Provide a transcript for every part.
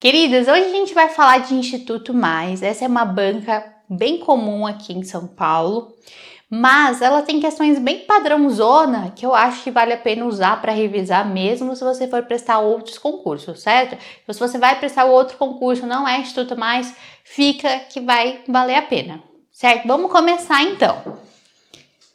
Queridas, hoje a gente vai falar de Instituto Mais. Essa é uma banca bem comum aqui em São Paulo, mas ela tem questões bem padrãozona que eu acho que vale a pena usar para revisar mesmo se você for prestar outros concursos, certo? Então, se você vai prestar outro concurso, não é Instituto Mais, fica que vai valer a pena, certo? Vamos começar então.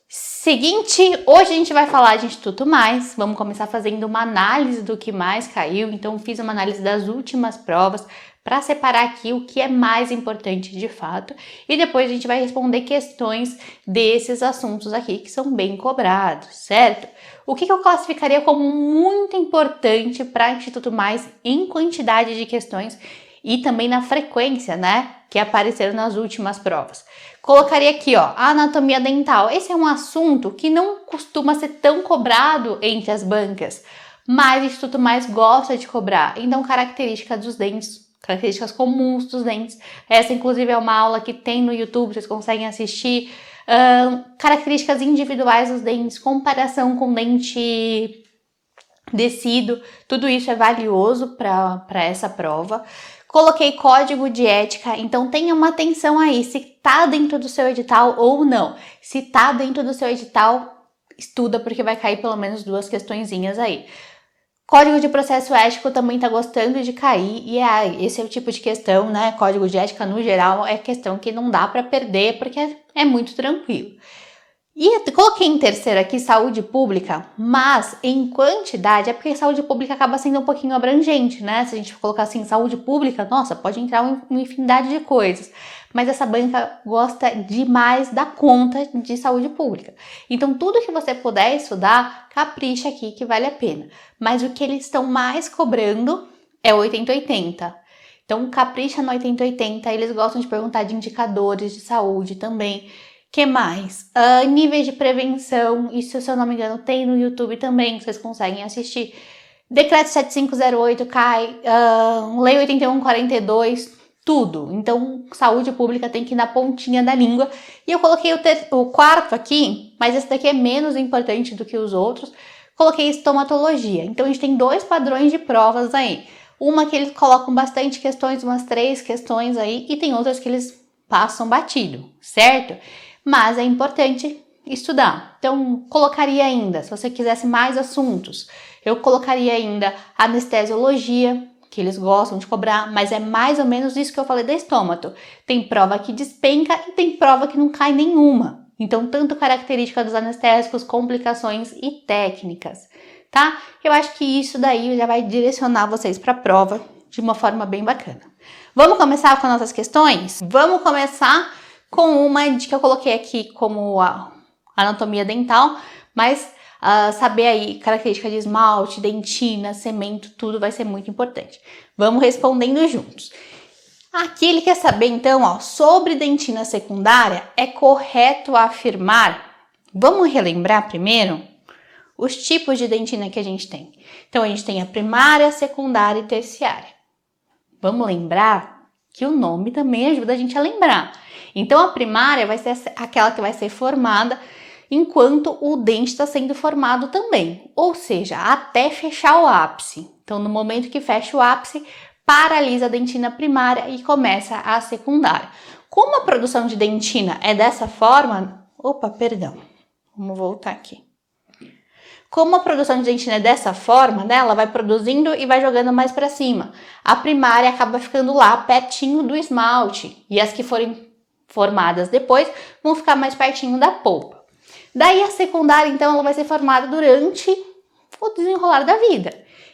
Seguinte, hoje a gente vai falar de Instituto Mais, vamos começar fazendo uma análise do que mais caiu, então fiz uma análise das últimas provas para separar aqui o que é mais importante de fato e depois a gente vai responder questões desses assuntos aqui que são bem cobrados, certo? O que eu classificaria como muito importante para Instituto Mais em quantidade de questões e também na frequência, né, que apareceram nas últimas provas. Colocaria aqui, ó, a anatomia dental. Esse é um assunto que não costuma ser tão cobrado entre as bancas, mas o Instituto Mais gosta de cobrar. Então, característica dos dentes, características comuns dos dentes. Essa, inclusive, é uma aula que tem no YouTube, vocês conseguem assistir. Características individuais dos dentes, comparação com dente descido, tudo isso é valioso para essa prova. Coloquei código de ética, então tenha uma atenção aí, se tá dentro do seu edital ou não. Se tá dentro do seu edital, estuda porque vai cair pelo menos 2 questõezinhas aí. Código de processo ético também tá gostando de cair e esse é o tipo de questão, né? Código de ética no geral é questão que não dá para perder porque é muito tranquilo. E coloquei em terceiro aqui saúde pública, mas em quantidade é porque saúde pública acaba sendo um pouquinho abrangente, né? Se a gente colocar assim saúde pública, nossa, pode entrar uma infinidade de coisas. Mas essa banca gosta demais da conta de saúde pública. Então tudo que você puder estudar, capricha aqui que vale a pena. Mas o que eles estão mais cobrando é o 80-80. Então capricha no 80-80, eles gostam de perguntar de indicadores de saúde também. Que mais? Níveis de prevenção, isso se eu não me engano tem no YouTube também, vocês conseguem assistir. Decreto 7508 cai, Lei 8142, tudo. Então, saúde pública tem que ir na pontinha da língua. E eu coloquei o quarto aqui, mas esse daqui é menos importante do que os outros. Coloquei estomatologia. Então, a gente tem 2 padrões de provas aí. Uma que eles colocam bastante questões, umas 3 questões aí, e tem outras que eles passam batido, certo? Mas é importante estudar. Então, colocaria ainda, se você quisesse mais assuntos, eu colocaria ainda anestesiologia, que eles gostam de cobrar, mas é mais ou menos isso que eu falei da estômato. Tem prova que despenca e tem prova que não cai nenhuma. Então, tanto característica dos anestésicos, complicações e técnicas, tá? Eu acho que isso daí já vai direcionar vocês para a prova de uma forma bem bacana. Vamos começar com as nossas questões? Vamos começar com uma que eu coloquei aqui como a anatomia dental, mas saber aí característica de esmalte, dentina, cemento, tudo vai ser muito importante. Vamos respondendo juntos. Aqui ele quer saber então, ó, sobre dentina secundária, é correto afirmar? Vamos relembrar primeiro os tipos de dentina que a gente tem. Então a gente tem a primária, secundária e terciária. Vamos lembrar que o nome também ajuda a gente a lembrar. Então, a primária vai ser aquela que vai ser formada enquanto o dente está sendo formado também, ou seja, até fechar o ápice. Então, no momento que fecha o ápice, paralisa a dentina primária e começa a secundária. Como a produção de dentina é dessa forma... Vamos voltar aqui. Como a produção de dentina é dessa forma, né, ela vai produzindo e vai jogando mais para cima. A primária acaba ficando lá pertinho do esmalte e as que forem formadas depois vão ficar mais pertinho da polpa. Daí a secundária, então, ela vai ser formada durante o desenrolar da vida.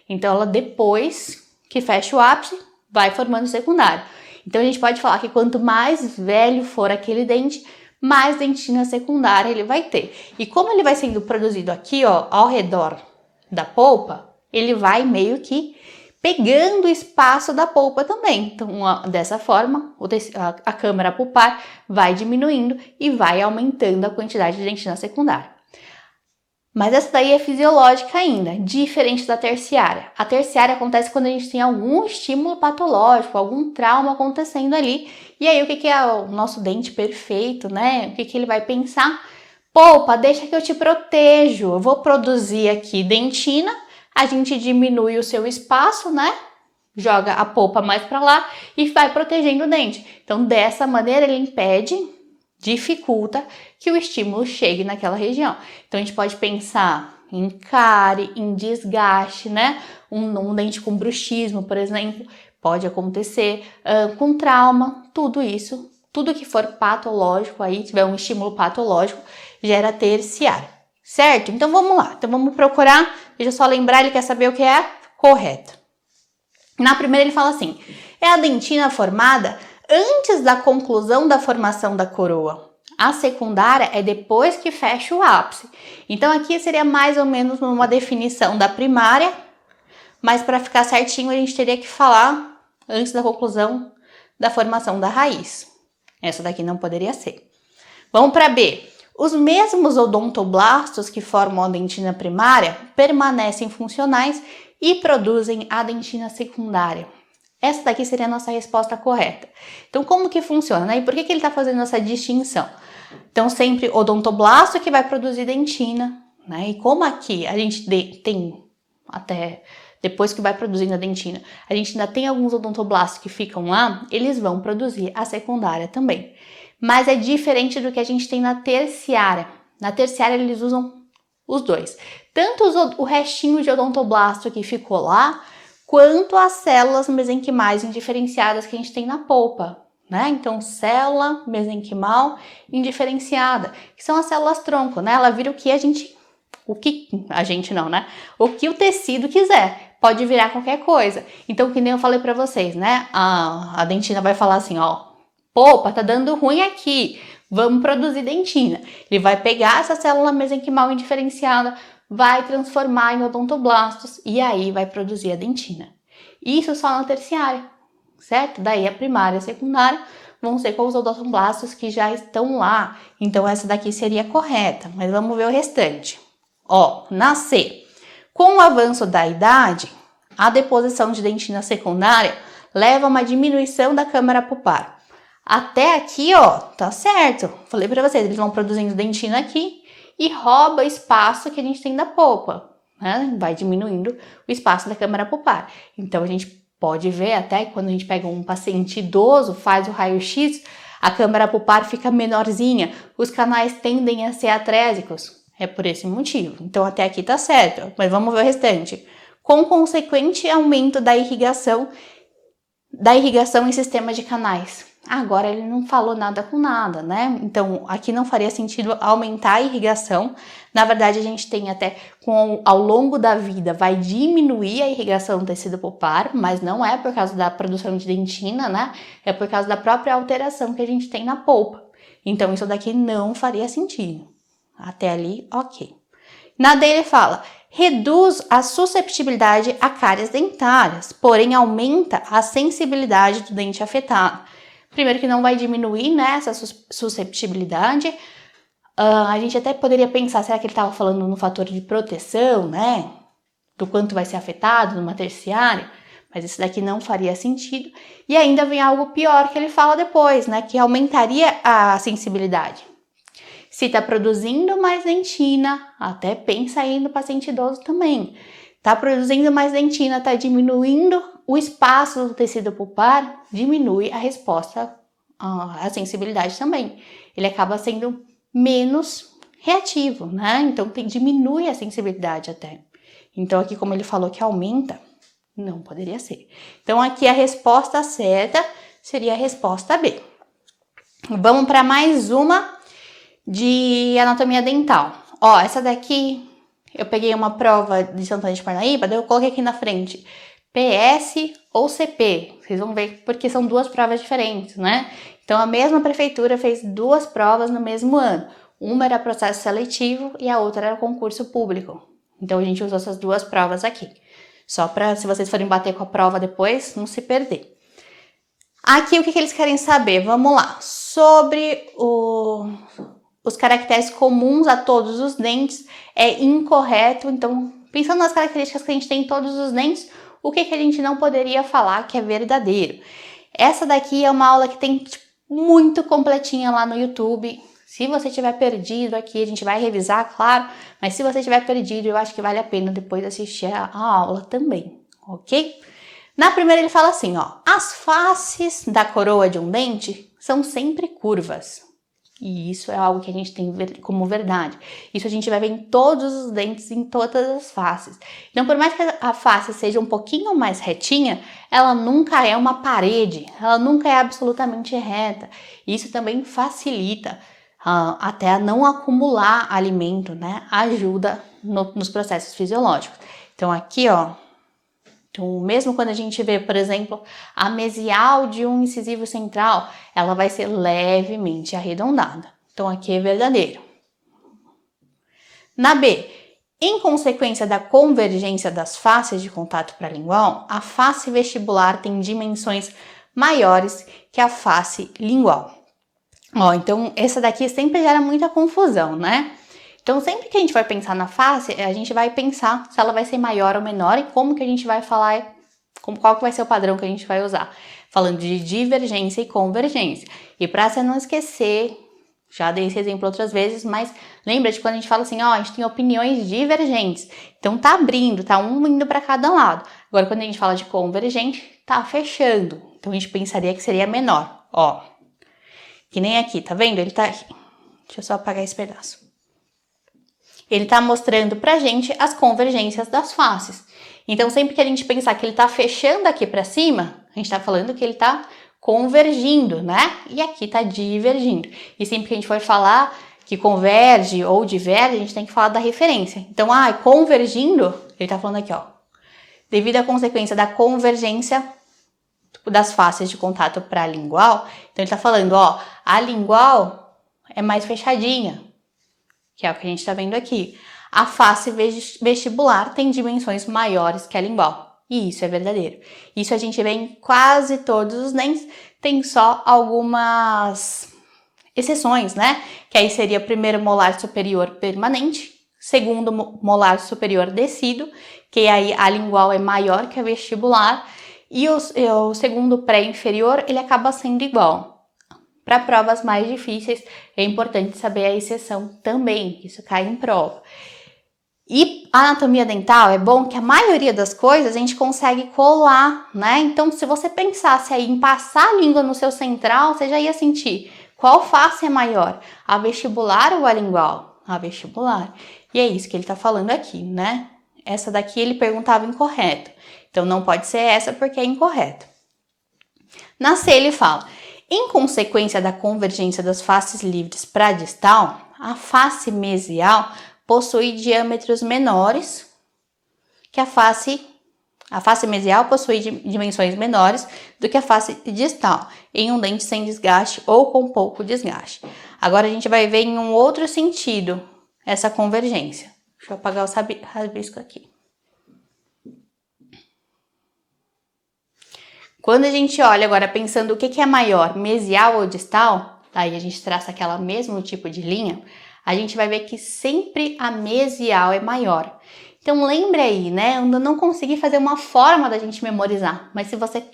Então, ela depois que fecha o ápice, vai formando secundária. Então, a gente pode falar que quanto mais velho for aquele dente, mais dentina secundária ele vai ter. E como ele vai sendo produzido aqui, ó, ao redor da polpa, ele vai meio que pegando o espaço da polpa também. Então, dessa forma, a câmara pulpar vai diminuindo e vai aumentando a quantidade de dentina secundária. Mas essa daí é fisiológica ainda, diferente da terciária. A terciária acontece quando a gente tem algum estímulo patológico, algum trauma acontecendo ali. E aí, o que é o nosso dente perfeito, né? O que ele vai pensar? Polpa, deixa que eu te protejo. Eu vou produzir aqui dentina, a gente diminui o seu espaço, né? joga a polpa mais para lá e vai protegendo o dente. Então, dessa maneira, ele impede, dificulta que o estímulo chegue naquela região. Então, a gente pode pensar em cárie, em desgaste, né? Um dente com bruxismo, por exemplo, pode acontecer, com trauma, tudo isso. Tudo que for patológico aí, tiver um estímulo patológico, gera terciário, certo? Então vamos lá, então vamos procurar, deixa eu só lembrar, ele quer saber o que é correto. Na primeira ele fala assim, é a dentina formada antes da conclusão da formação da coroa. A secundária é depois que fecha o ápice. Então aqui seria mais ou menos uma definição da primária, mas para ficar certinho a gente teria que falar antes da conclusão da formação da raiz. Essa daqui não poderia ser. Vamos para B. Os mesmos odontoblastos que formam a dentina primária permanecem funcionais e produzem a dentina secundária. Essa daqui seria a nossa resposta correta. Então, como que funciona, né? E por que ele está fazendo essa distinção? Então, sempre odontoblasto que vai produzir dentina, né? E como aqui a gente tem até depois que vai produzindo a dentina, a gente ainda tem alguns odontoblastos que ficam lá, eles vão produzir a secundária também. Mas é diferente do que a gente tem na terciária. Na terciária eles usam os dois. Tanto o restinho de odontoblasto que ficou lá, quanto as células mesenquimais indiferenciadas que a gente tem na polpa, né? Então, célula mesenquimal indiferenciada, que são as células tronco, né? Ela vira o que o tecido quiser. Pode virar qualquer coisa. Então, que nem eu falei pra vocês, né? A dentina vai falar assim, ó, polpa, tá dando ruim aqui, vamos produzir dentina. Ele vai pegar essa célula mesenquimal indiferenciada, vai transformar em odontoblastos e aí vai produzir a dentina. Isso só na terciária, certo? Daí a primária e a secundária vão ser com os odontoblastos que já estão lá. Então, essa daqui seria correta, mas vamos ver o restante. Ó, na C. Com o avanço da idade, a deposição de dentina secundária leva a uma diminuição da câmara pulpar. Até aqui, ó, tá certo. Falei pra vocês, eles vão produzindo dentina aqui e rouba espaço que a gente tem da polpa, né? Vai diminuindo o espaço da câmara pulpar. Então, a gente pode ver até quando a gente pega um paciente idoso, faz o raio-x, a câmara pulpar fica menorzinha, os canais tendem a ser atrésicos. É por esse motivo. Então, até aqui tá certo. Mas vamos ver o restante. Com consequente aumento da irrigação em sistema de canais. Agora, ele não falou nada com nada, né? Então, aqui não faria sentido aumentar a irrigação. Na verdade, a gente tem até, ao longo da vida, vai diminuir a irrigação do tecido pulpar, mas não é por causa da produção de dentina, né? É por causa da própria alteração que a gente tem na polpa. Então, isso daqui não faria sentido. Até ali, ok. Na D ele fala, reduz a susceptibilidade a cáries dentárias, porém aumenta a sensibilidade do dente afetado. Primeiro que não vai diminuir, né, essa susceptibilidade. A gente até poderia pensar, será que ele estava falando no fator de proteção, né? Do quanto vai ser afetado numa terciária? Mas isso daqui não faria sentido. E ainda vem algo pior que ele fala depois, né? Que aumentaria a sensibilidade. Se está produzindo mais dentina, até pensa aí no paciente idoso também. Está produzindo mais dentina, está diminuindo o espaço do tecido pulpar, diminui a resposta, a sensibilidade também. Ele acaba sendo menos reativo, né? Então diminui a sensibilidade até. Então aqui como ele falou que aumenta, não poderia ser. Então aqui a resposta certa seria a resposta B. Vamos para mais uma de anatomia dental. Ó, essa daqui eu peguei uma prova de Santana de Parnaíba, daí eu coloquei aqui na frente PS ou CP. Vocês vão ver porque são duas provas diferentes, né? Então a mesma prefeitura fez duas provas no mesmo ano. Uma era processo seletivo e a outra era concurso público. Então a gente usou essas duas provas aqui. Só para, se vocês forem bater com a prova depois, não se perder. Aqui o que eles querem saber? Vamos lá. Sobre os caracteres comuns a todos os dentes é incorreto. Então, pensando nas características que a gente tem em todos os dentes, o que a gente não poderia falar que é verdadeiro? Essa daqui é uma aula que tem muito completinha lá no YouTube. Se você tiver perdido aqui, a gente vai revisar, claro. Mas se você tiver perdido, eu acho que vale a pena depois assistir a aula também, ok? Na primeira ele fala assim, ó, as faces da coroa de um dente são sempre curvas. E isso é algo que a gente tem como verdade. Isso a gente vai ver em todos os dentes, em todas as faces. Então, por mais que a face seja um pouquinho mais retinha, ela nunca é uma parede, ela nunca é absolutamente reta. Isso também facilita até a não acumular alimento, né? Ajuda nos processos fisiológicos. Então, aqui, ó, então, mesmo quando a gente vê, por exemplo, a mesial de um incisivo central, ela vai ser levemente arredondada. Então, aqui é verdadeiro. Na B, em consequência da convergência das faces de contato paralingual, a face vestibular tem dimensões maiores que a face lingual. Ó, então, essa daqui sempre gera muita confusão, né? Então, sempre que a gente vai pensar na face, a gente vai pensar se ela vai ser maior ou menor e como que a gente vai falar, qual que vai ser o padrão que a gente vai usar. Falando de divergência e convergência. E para você não esquecer, já dei esse exemplo outras vezes, mas lembra de quando a gente fala assim, ó, a gente tem opiniões divergentes. Então, tá abrindo, tá um indo para cada lado. Agora, quando a gente fala de convergente, tá fechando. Então, a gente pensaria que seria menor, ó. Que nem aqui, tá vendo? Ele tá aqui. Deixa eu só apagar esse pedaço. Ele está mostrando pra gente as convergências das faces. Então, sempre que a gente pensar que ele está fechando aqui para cima, a gente está falando que ele está convergindo, né? E aqui está divergindo. E sempre que a gente for falar que converge ou diverge, a gente tem que falar da referência. Então, convergindo, ele está falando aqui, ó. Devido à consequência da convergência das faces de contato paralingual, então ele está falando, ó, a lingual é mais fechadinha, que é o que a gente está vendo aqui. A face vestibular tem dimensões maiores que a lingual. E isso é verdadeiro. Isso a gente vê em quase todos os dentes. Tem só algumas exceções, né? Que aí seria primeiro molar superior permanente, segundo molar superior descido, que aí a lingual é maior que a vestibular, e o segundo pré-inferior, ele acaba sendo igual. Para provas mais difíceis, é importante saber a exceção também, isso cai em prova. E a anatomia dental é bom que a maioria das coisas a gente consegue colar, né? Então, se você pensasse aí em passar a língua no seu central, você já ia sentir qual face é maior, a vestibular ou a lingual? A vestibular. E é isso que ele tá falando aqui, né? Essa daqui ele perguntava incorreto. Então, não pode ser essa porque é incorreto. Na C ele fala... Em consequência da convergência das faces livres para a distal, a face mesial possui diâmetros menores que a face mesial possui dimensões menores do que a face distal, em um dente sem desgaste ou com pouco desgaste. Agora a gente vai ver em um outro sentido essa convergência. Deixa eu apagar o rabisco aqui. Quando a gente olha agora pensando o que é maior, mesial ou distal, aí a gente traça aquela mesmo tipo de linha, a gente vai ver que sempre a mesial é maior. Então lembre aí, né? Eu não consegui fazer uma forma da gente memorizar, mas se você...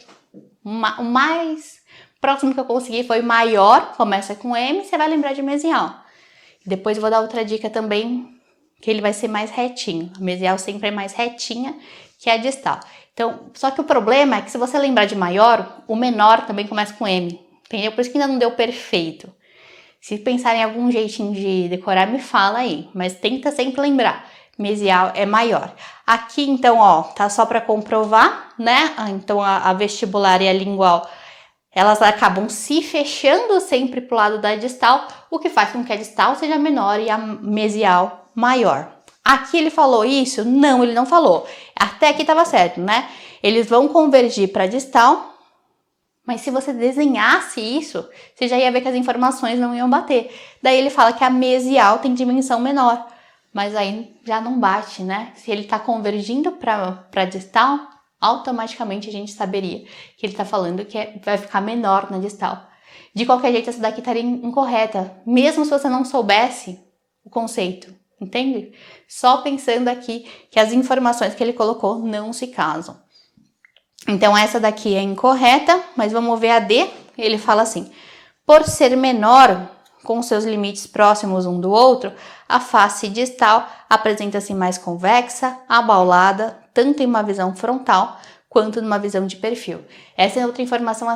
O mais próximo que eu consegui foi maior, começa com M, você vai lembrar de mesial. Depois eu vou dar outra dica também, que ele vai ser mais retinho. A mesial sempre é mais retinha que a distal. Então, só que o problema é que se você lembrar de maior, o menor também começa com M, entendeu? Por isso que ainda não deu perfeito. Se pensar em algum jeitinho de decorar, me fala aí, mas tenta sempre lembrar. Mesial é maior. Aqui, então, ó, tá só para comprovar, né? Então, a vestibular e a lingual, elas acabam se fechando sempre pro lado da distal, o que faz com que a distal seja menor e a mesial maior. Aqui ele falou isso? Não, ele não falou. Até aqui estava certo, né? Eles vão convergir para distal, mas se você desenhasse isso, você já ia ver que as informações não iam bater. Daí ele fala que a mesial tem dimensão menor, mas aí já não bate, né? Se ele está convergindo para distal, automaticamente a gente saberia que ele está falando que vai ficar menor na distal. De qualquer jeito, essa daqui estaria incorreta, mesmo se você não soubesse o conceito. Entende? Só pensando aqui que as informações que ele colocou não se casam. Então, essa daqui é incorreta, mas vamos ver a D. Ele fala assim, por ser menor, com seus limites próximos um do outro, a face distal apresenta-se mais convexa, abaulada, tanto em uma visão frontal quanto numa visão de perfil. Essa outra informação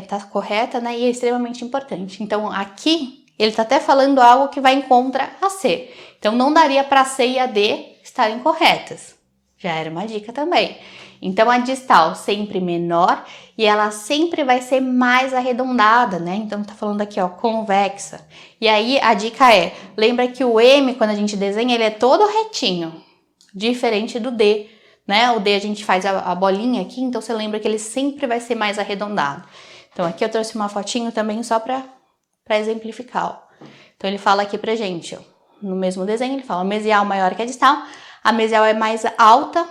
tá correta, né? E é extremamente importante. Então, aqui, ele tá até falando algo que vai em contra a C. Então, não daria para a C e a D estarem corretas. Já era uma dica também. Então, a distal sempre menor e ela sempre vai ser mais arredondada, né? Então, tá falando aqui, ó, convexa. E aí, a dica é, lembra que o M, quando a gente desenha, ele é todo retinho, diferente do D, né? O D a gente faz a bolinha aqui, então você lembra que ele sempre vai ser mais arredondado. Então, aqui eu trouxe uma fotinho também só para exemplificar, ó. Então, ele fala aqui pra gente, ó, no mesmo desenho, ele fala mesial maior que a distal, a mesial é mais alta,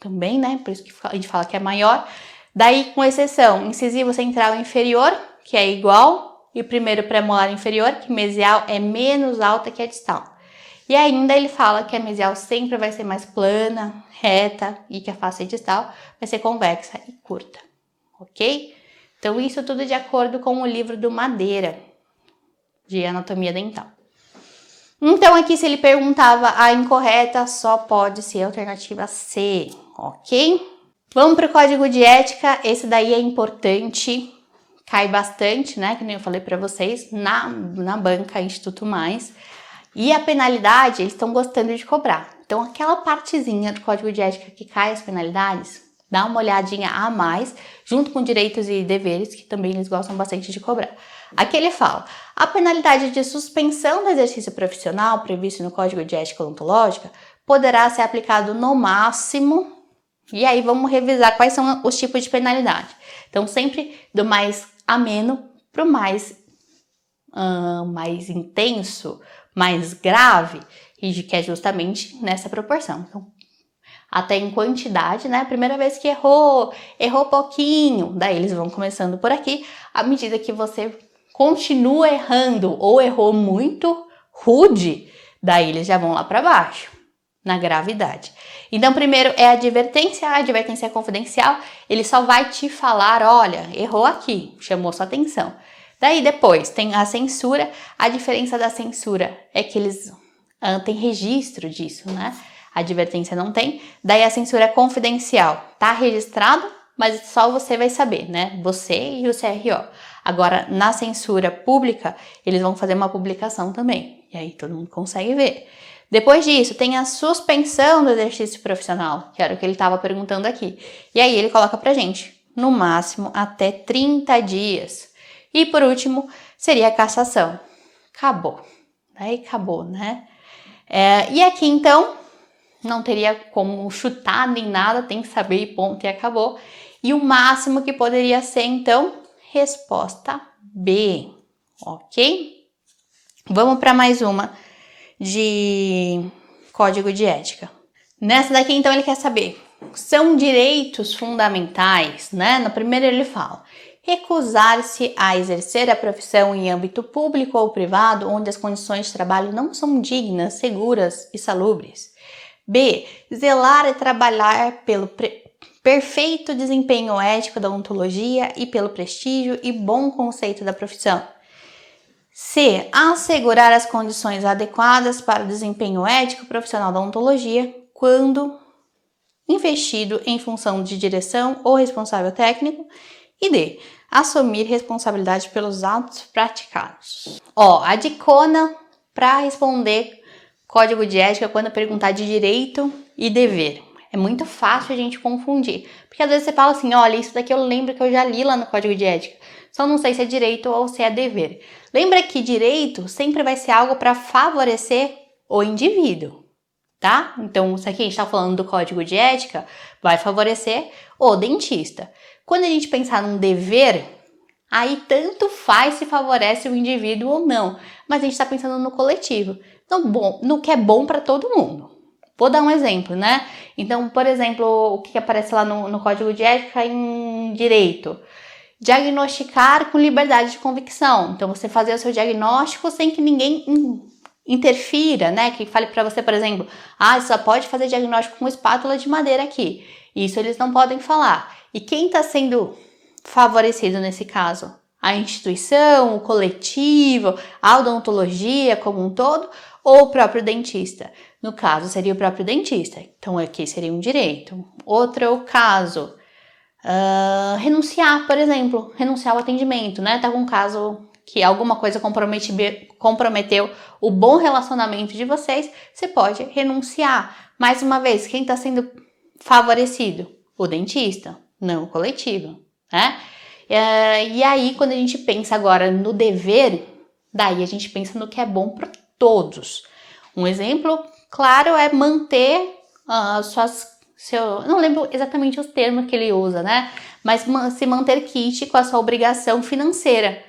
também, né? Por isso que a gente fala que é maior. Daí, com exceção, incisivo central inferior, que é igual, e o primeiro premolar inferior, que mesial é menos alta que a distal. E ainda ele fala que a mesial sempre vai ser mais plana, reta, e que a face distal vai ser convexa e curta, ok? Então, isso tudo de acordo com o livro do Madeira, de anatomia dental. Então, aqui se ele perguntava a incorreta, só pode ser a alternativa C, ok? Vamos para o código de ética, esse daí é importante, cai bastante, né? Que nem eu falei para vocês, na banca Instituto Mais. E a penalidade, eles estão gostando de cobrar. Então, aquela partezinha do código de ética que cai as penalidades, dá uma olhadinha a mais, junto com direitos e deveres, que também eles gostam bastante de cobrar. Aqui ele fala, a penalidade de suspensão do exercício profissional previsto no Código de Ética Odontológica poderá ser aplicado no máximo, e aí vamos revisar quais são os tipos de penalidade. Então, sempre do mais ameno para o mais intenso, mais grave, e que é justamente nessa proporção. Então, até em quantidade, né? Primeira vez que errou pouquinho, daí eles vão começando por aqui. À medida que você continua errando ou errou muito rude, daí eles já vão lá para baixo, na gravidade. Então, primeiro é a advertência é confidencial, ele só vai te falar, olha, errou aqui, chamou sua atenção. Daí depois tem a censura, a diferença da censura é que eles têm registro disso, né? A advertência não tem, daí a censura é confidencial, tá registrado, mas só você vai saber, né? Você e o CRO. Agora, na censura pública, eles vão fazer uma publicação também, e aí todo mundo consegue ver. Depois disso, tem a suspensão do exercício profissional, que era o que ele estava perguntando aqui. E aí ele coloca pra gente, no máximo até 30 dias. E por último, seria a cassação. Acabou. Daí acabou, né? E aqui, então, não teria como chutar nem nada, tem que saber e ponto, e acabou. E o máximo que poderia ser, então, resposta B, ok? Vamos para mais uma de código de ética. Nessa daqui, então, ele quer saber, são direitos fundamentais, né? No primeiro ele fala, recusar-se a exercer a profissão em âmbito público ou privado, onde as condições de trabalho não são dignas, seguras e salubres. B. Zelar e trabalhar pelo perfeito desempenho ético da odontologia e pelo prestígio e bom conceito da profissão. C. Assegurar as condições adequadas para o desempenho ético profissional da odontologia quando investido em função de direção ou responsável técnico. E D. Assumir responsabilidade pelos atos praticados. A dicona para responder código de ética quando perguntar de direito e dever. É muito fácil a gente confundir. Porque às vezes você fala assim, olha, isso daqui eu lembro que eu já li lá no código de ética. Só não sei se é direito ou se é dever. Lembra que direito sempre vai ser algo para favorecer o indivíduo, tá? Então, isso aqui a gente está falando do código de ética, vai favorecer o dentista. Quando a gente pensar num dever, aí tanto faz se favorece o indivíduo ou não. Mas a gente está pensando no coletivo, no que é bom para todo mundo. Vou dar um exemplo, né? Então, por exemplo, o que aparece lá no código de ética em direito? Diagnosticar com liberdade de convicção. Então, você fazer o seu diagnóstico sem que ninguém interfira, né? Que fale para você, por exemplo, você só pode fazer diagnóstico com espátula de madeira aqui. Isso eles não podem falar. E quem está sendo favorecido nesse caso? A instituição, o coletivo, a odontologia como um todo ou o próprio dentista? No caso, seria o próprio dentista. Então, aqui seria um direito. Outro caso, Renunciar, por exemplo, renunciar ao atendimento, né? Tá com um caso que alguma coisa comprometeu o bom relacionamento de vocês, você pode renunciar. Mais uma vez, quem está sendo favorecido? O dentista, não o coletivo, né? E aí, quando a gente pensa agora no dever, daí a gente pensa no que é bom para todos. Um exemplo, claro, é manter não lembro exatamente os termos que ele usa, né? Mas se manter quitte com a sua obrigação financeira.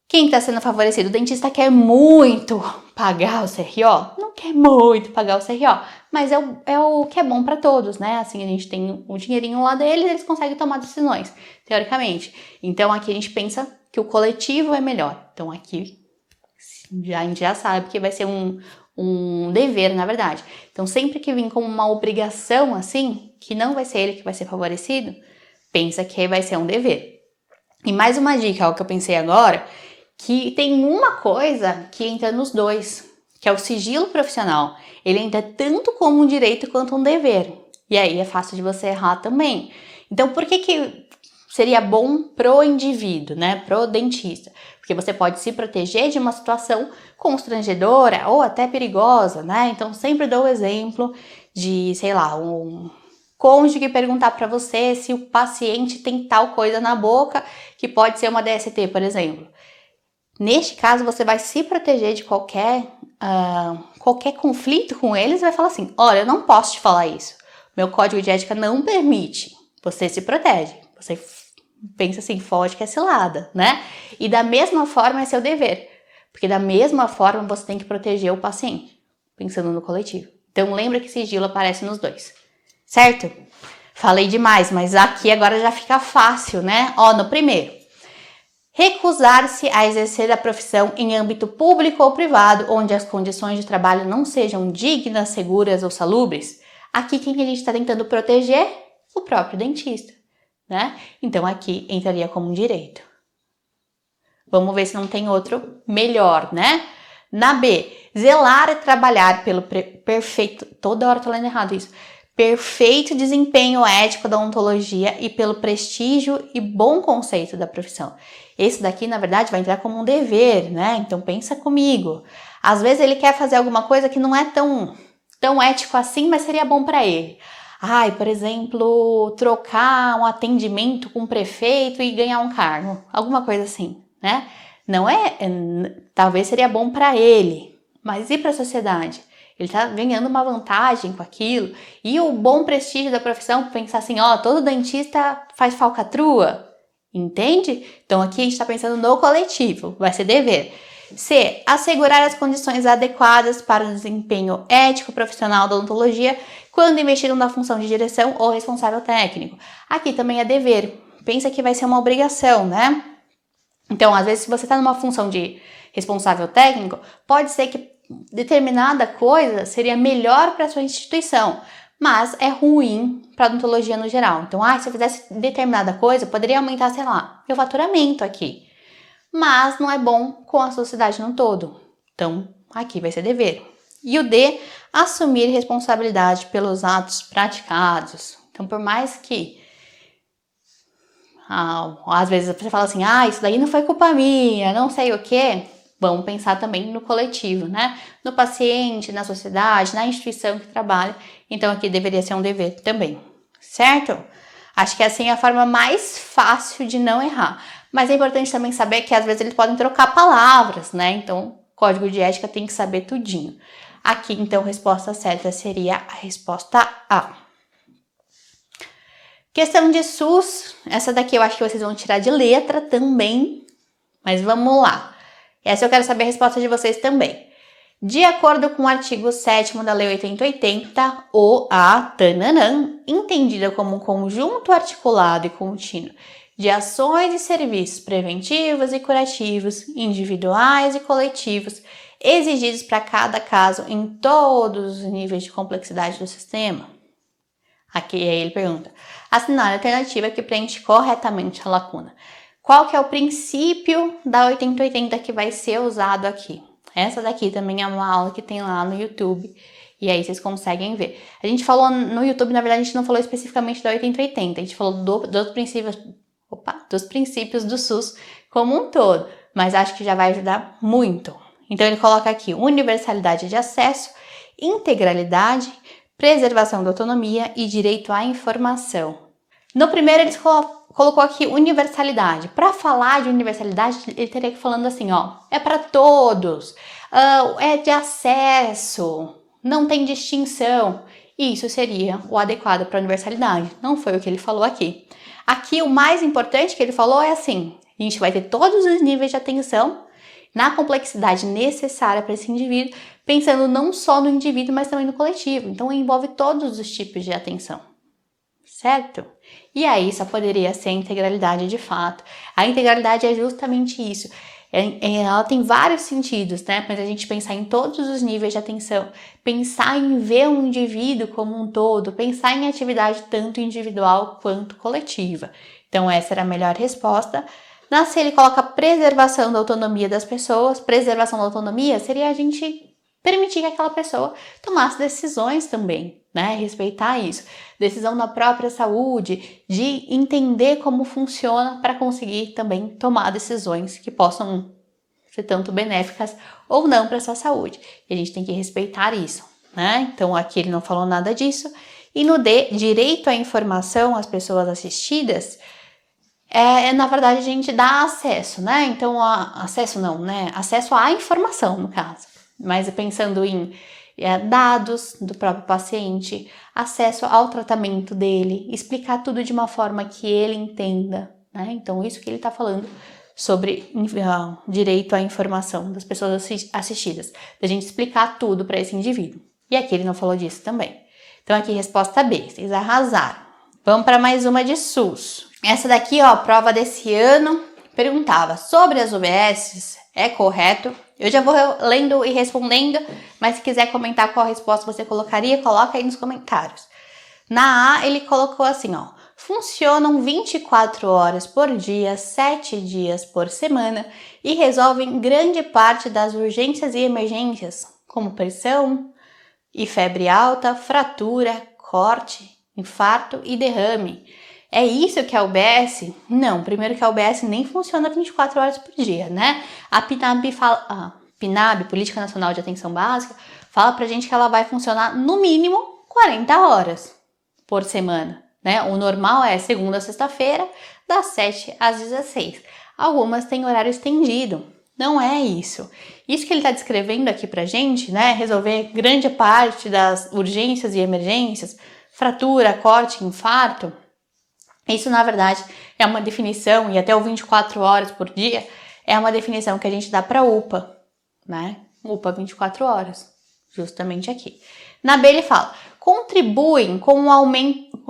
Quem está sendo favorecido? O dentista quer muito pagar o CRO? Não quer muito pagar o CRO, mas é o que é bom para todos, né? Assim, a gente tem o dinheirinho lá deles, eles conseguem tomar decisões, teoricamente. Então, aqui a gente pensa que o coletivo é melhor. Então, aqui a gente já sabe que vai ser um dever, na verdade. Então, sempre que vir como uma obrigação, assim, que não vai ser ele que vai ser favorecido, pensa que vai ser um dever. E mais uma dica, o que eu pensei agora, que tem uma coisa que entra nos dois, que é o sigilo profissional. Ele entra tanto como um direito quanto um dever. E aí é fácil de você errar também. Então, por que seria bom pro indivíduo, né? Pro dentista? Porque você pode se proteger de uma situação constrangedora ou até perigosa, né? Então, sempre dou o exemplo de, sei lá, um cônjuge perguntar para você se o paciente tem tal coisa na boca, que pode ser uma DST, por exemplo. Neste caso, você vai se proteger de qualquer conflito com eles e vai falar assim, olha, eu não posso te falar isso. Meu código de ética não permite. Você se protege. Você pensa assim, foge que é cilada, né? E da mesma forma é seu dever. Porque da mesma forma você tem que proteger o paciente, pensando no coletivo. Então lembra que sigilo aparece nos dois. Certo? Falei demais, mas aqui agora já fica fácil, né? No primeiro. Recusar-se a exercer a profissão em âmbito público ou privado, onde as condições de trabalho não sejam dignas, seguras ou salubres. Aqui quem a gente está tentando proteger? O próprio dentista, né? Então aqui entraria como um direito. Vamos ver se não tem outro melhor, né? Na B, zelar e trabalhar pelo perfeito... Toda hora tô lendo errado isso. Perfeito desempenho ético da ontologia e pelo prestígio e bom conceito da profissão. Esse daqui, na verdade, vai entrar como um dever, né? Então, pensa comigo. Às vezes, ele quer fazer alguma coisa que não é tão ético assim, mas seria bom para ele. Por exemplo, trocar um atendimento com o prefeito e ganhar um cargo. Alguma coisa assim, né? Não talvez seria bom para ele, mas e para a sociedade? Ele tá ganhando uma vantagem com aquilo. E o bom prestígio da profissão, pensar assim, todo dentista faz falcatrua. Entende? Então aqui a gente está pensando no coletivo, vai ser dever. C. Assegurar as condições adequadas para o desempenho ético profissional da odontologia quando investiram na função de direção ou responsável técnico. Aqui também é dever. Pensa que vai ser uma obrigação, né? Então, às vezes, se você está numa função de responsável técnico, pode ser que determinada coisa seria melhor para sua instituição, mas é ruim para a odontologia no geral. Então, se eu fizesse determinada coisa, poderia aumentar, sei lá, meu faturamento aqui. Mas não é bom com a sociedade no todo. Então, aqui vai ser dever. E o D, assumir responsabilidade pelos atos praticados. Então, por mais que às vezes você fala assim, isso daí não foi culpa minha, não sei o quê. Vamos pensar também no coletivo, né? No paciente, na sociedade, na instituição que trabalha. Então, aqui deveria ser um dever também, certo? Acho que assim é a forma mais fácil de não errar. Mas é importante também saber que às vezes eles podem trocar palavras, né? Então, código de ética tem que saber tudinho. Aqui, então, a resposta certa seria a resposta A. Questão de SUS. Essa daqui eu acho que vocês vão tirar de letra também. Mas vamos lá. Essa eu quero saber a resposta de vocês também. De acordo com o artigo 7º da Lei 8080, TANANã, entendida como um conjunto articulado e contínuo de ações e serviços preventivos e curativos, individuais e coletivos, exigidos para cada caso em todos os níveis de complexidade do sistema. Aqui aí ele pergunta, assinar a alternativa que preenche corretamente a lacuna. Qual que é o princípio da 8080 que vai ser usado aqui? Essa daqui também é uma aula que tem lá no YouTube E aí vocês conseguem ver. A gente falou no YouTube, na verdade, a gente não falou especificamente da 80/80, a gente falou dos princípios do SUS como um todo, mas acho que já vai ajudar muito. Então ele coloca aqui universalidade de acesso, integralidade, preservação da autonomia e direito à informação. No primeiro ele colocou aqui universalidade. Para falar de universalidade, ele teria que falando assim, ó, é para todos, é de acesso, não tem distinção. Isso seria o adequado para universalidade. Não foi o que ele falou aqui. Aqui o mais importante que ele falou é assim, a gente vai ter todos os níveis de atenção na complexidade necessária para esse indivíduo, pensando não só no indivíduo, mas também no coletivo. Então envolve todos os tipos de atenção, certo? E aí só poderia ser a integralidade de fato. A integralidade é justamente isso. Ela tem vários sentidos, né? Mas a gente pensar em todos os níveis de atenção, pensar em ver um indivíduo como um todo, pensar em atividade tanto individual quanto coletiva. Então essa era a melhor resposta. Na C ele coloca preservação da autonomia das pessoas. Preservação da autonomia seria a gente permitir que aquela pessoa tomasse decisões também, né? Respeitar isso. Decisão da própria saúde, de entender como funciona para conseguir também tomar decisões que possam ser tanto benéficas ou não para a sua saúde. E a gente tem que respeitar isso, né? Então aqui ele não falou nada disso. E no D, direito à informação às pessoas assistidas, na verdade a gente dá acesso, né? Então acesso à informação no caso. Mas pensando em dados do próprio paciente, acesso ao tratamento dele, explicar tudo de uma forma que ele entenda, né? Então isso que ele está falando sobre direito à informação das pessoas assistidas, da gente explicar tudo para esse indivíduo. E aqui ele não falou disso também. Então aqui resposta B, vocês arrasaram. Vamos para mais uma de SUS. Essa daqui, ó, prova desse ano, perguntava sobre as UBSs, é correto? Eu já vou lendo e respondendo, mas se quiser comentar qual resposta você colocaria, coloca aí nos comentários. Na A, ele colocou assim, ó, funcionam 24 horas por dia, 7 dias por semana e resolvem grande parte das urgências e emergências, como pressão e febre alta, fratura, corte, infarto e derrame. É isso que é a UBS? Não, primeiro que a UBS nem funciona 24 horas por dia, né? A PNAB, Política Nacional de Atenção Básica, fala pra gente que ela vai funcionar no mínimo 40 horas por semana, né? O normal é segunda a sexta-feira, das 7 às 16. Algumas têm horário estendido. Não é isso. Isso que ele está descrevendo aqui pra gente, né? Resolver grande parte das urgências e emergências, fratura, corte, infarto, isso na verdade é uma definição, e até o 24 horas por dia é uma definição que a gente dá para UPA, né? UPA 24 horas, justamente aqui. Na B ele fala, contribuem com o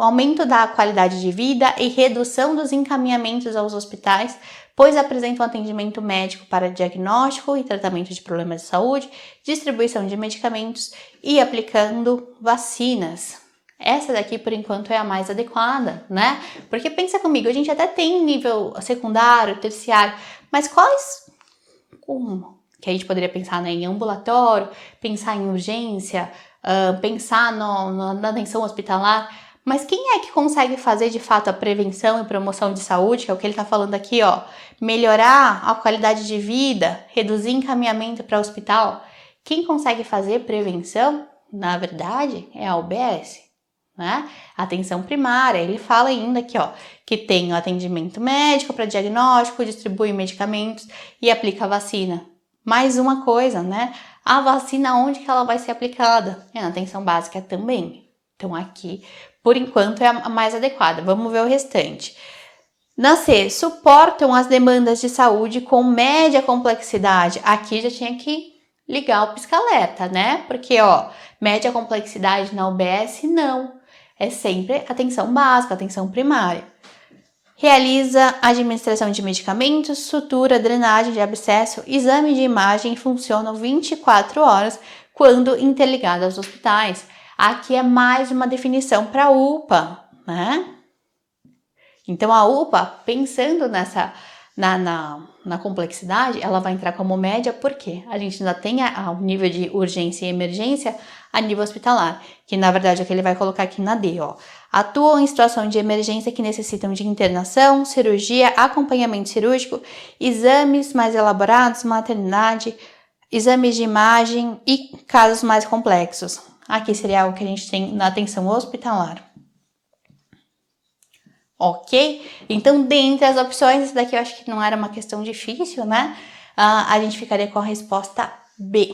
aumento da qualidade de vida e redução dos encaminhamentos aos hospitais, pois apresentam atendimento médico para diagnóstico e tratamento de problemas de saúde, distribuição de medicamentos e aplicando vacinas. Essa daqui, por enquanto, é a mais adequada, né? Porque pensa comigo, a gente até tem nível secundário, terciário, mas quais que a gente poderia pensar, né, em ambulatório, pensar em urgência, pensar na atenção hospitalar, mas quem é que consegue fazer de fato a prevenção e promoção de saúde, que é o que ele está falando aqui, ó, melhorar a qualidade de vida, reduzir encaminhamento para o hospital? Quem consegue fazer prevenção, na verdade, é a UBS, né? Atenção primária, ele fala ainda aqui, ó, que tem o atendimento médico para diagnóstico, distribui medicamentos e aplica vacina. Mais uma coisa, né? A vacina, onde que ela vai ser aplicada? É na atenção básica também. Então aqui, por enquanto, é a mais adequada. Vamos ver o restante. Na C, suportam as demandas de saúde com média complexidade. Aqui já tinha que ligar o pisca-alerta, né? Porque, ó, média complexidade na UBS, não. É sempre atenção básica, atenção primária. Realiza administração de medicamentos, sutura, drenagem de abscesso, exame de imagem e funcionam 24 horas quando interligado aos hospitais. Aqui é mais uma definição para a UPA, né? Então a UPA, pensando na complexidade, ela vai entrar como média, porque a gente ainda tem o nível de urgência e emergência a nível hospitalar, que na verdade é o que ele vai colocar aqui na D, ó. Atuam em situação de emergência que necessitam de internação, cirurgia, acompanhamento cirúrgico, exames mais elaborados, maternidade, exames de imagem e casos mais complexos. Aqui seria o que a gente tem na atenção hospitalar. Ok? Então, dentre as opções, essa daqui eu acho que não era uma questão difícil, né? A gente ficaria com a resposta B.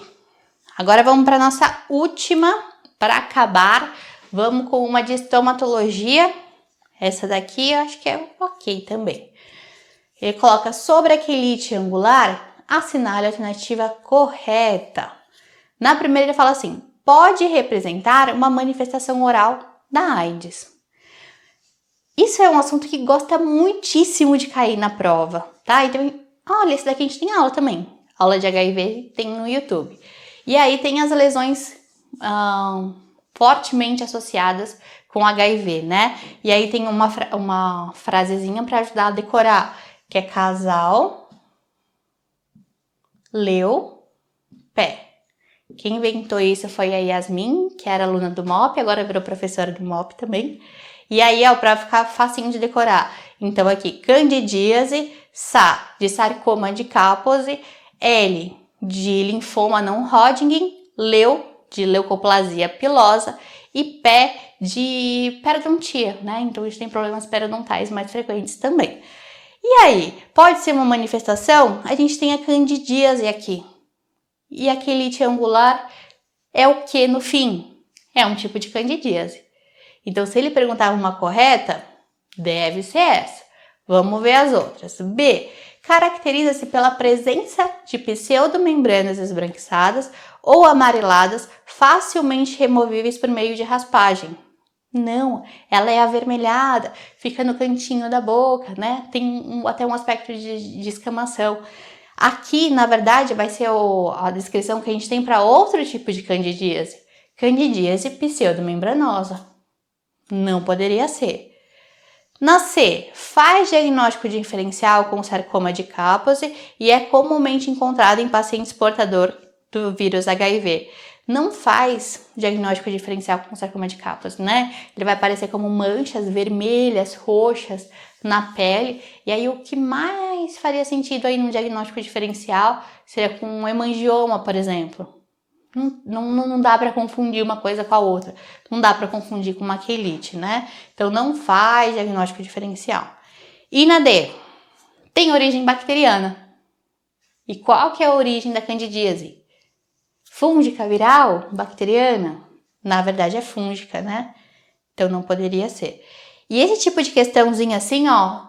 Agora vamos para a nossa última, para acabar. Vamos com uma de estomatologia. Essa daqui eu acho que é ok também. Ele coloca sobre a quelite angular, assinale a alternativa correta. Na primeira ele fala assim, pode representar uma manifestação oral da AIDS. Isso é um assunto que gosta muitíssimo de cair na prova, tá? Então, olha, esse daqui a gente tem aula também. Aula de HIV tem no YouTube. E aí tem as lesões fortemente associadas com HIV, né? E aí tem uma frasezinha para ajudar a decorar, que é casal, leu, pé. Quem inventou isso foi a Yasmin, que era aluna do MOP, agora virou professora do MOP também. E aí, ó, para ficar facinho de decorar. Então, aqui, candidíase, SA, de sarcoma de Kaposi, L, de linfoma não Hodgkin, LEU, de leucoplasia pilosa, e P, de periodontia, né? Então, a gente tem problemas periodontais mais frequentes também. E aí, pode ser uma manifestação? A gente tem a candidíase aqui. E a quelite angular é o que no fim? É um tipo de candidíase. Então, se ele perguntar uma correta, deve ser essa. Vamos ver as outras. B. Caracteriza-se pela presença de pseudomembranas esbranquiçadas ou amareladas facilmente removíveis por meio de raspagem. Não, ela é avermelhada, fica no cantinho da boca, né? Tem até um aspecto de escamação. Aqui, na verdade, vai ser a descrição que a gente tem para outro tipo de candidíase. Candidíase pseudomembranosa. Não poderia ser. Na C, faz diagnóstico diferencial com sarcoma de Kaposi e é comumente encontrado em pacientes portadores do vírus HIV. Não faz diagnóstico diferencial com sarcoma de Kaposi, né? Ele vai aparecer como manchas vermelhas, roxas na pele. E aí o que mais faria sentido aí no diagnóstico diferencial seria com um hemangioma, por exemplo. Não dá para confundir uma coisa com a outra. Não dá para confundir com uma quelite, né? Então, não faz diagnóstico diferencial. E na D, tem origem bacteriana. E qual que é a origem da candidíase? Fúngica, viral, bacteriana? Na verdade, é fúngica, né? Então, não poderia ser. E esse tipo de questãozinha assim, ó,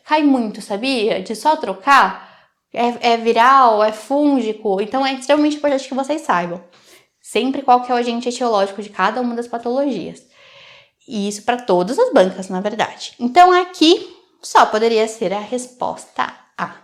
cai muito, sabia? De só trocar... É viral, é fúngico, então é extremamente importante que vocês saibam sempre qual que é o agente etiológico de cada uma das patologias. E isso para todas as bancas, na verdade. Então aqui só poderia ser a resposta A.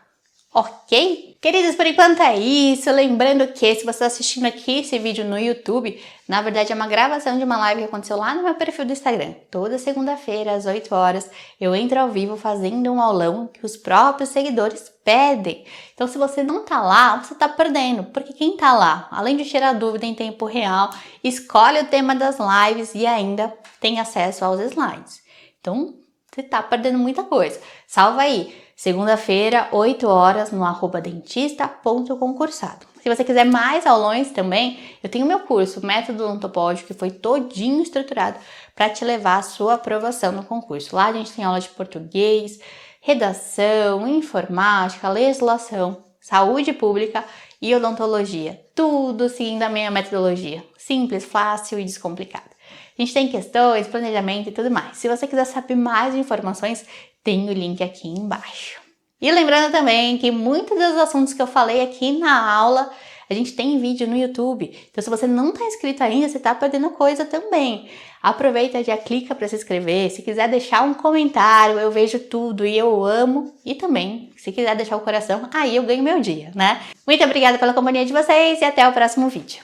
Ok? Queridos, por enquanto é isso. Lembrando que se você está assistindo aqui esse vídeo no YouTube, na verdade é uma gravação de uma live que aconteceu lá no meu perfil do Instagram. Toda segunda-feira, às 8 horas, eu entro ao vivo fazendo um aulão que os próprios seguidores pedem. Então, se você não tá lá, você tá perdendo. Porque quem tá lá, além de tirar dúvida em tempo real, escolhe o tema das lives e ainda tem acesso aos slides. Então, você tá perdendo muita coisa. Salva aí. Segunda-feira, 8 horas, no @dentista.concursado. Se você quiser mais aulões também, eu tenho meu curso, Método Odontopódico, que foi todinho estruturado para te levar à sua aprovação no concurso. Lá a gente tem aula de português, redação, informática, legislação, saúde pública e odontologia. Tudo seguindo a minha metodologia. Simples, fácil e descomplicado. A gente tem questões, planejamento e tudo mais. Se você quiser saber mais informações, tem o link aqui embaixo. E lembrando também que muitos dos assuntos que eu falei aqui na aula, a gente tem vídeo no YouTube. Então, se você não está inscrito ainda, você está perdendo coisa também. Aproveita, já clica para se inscrever. Se quiser deixar um comentário, eu vejo tudo e eu amo. E também, se quiser deixar o coração, aí eu ganho meu dia, né? Muito obrigada pela companhia de vocês e até o próximo vídeo.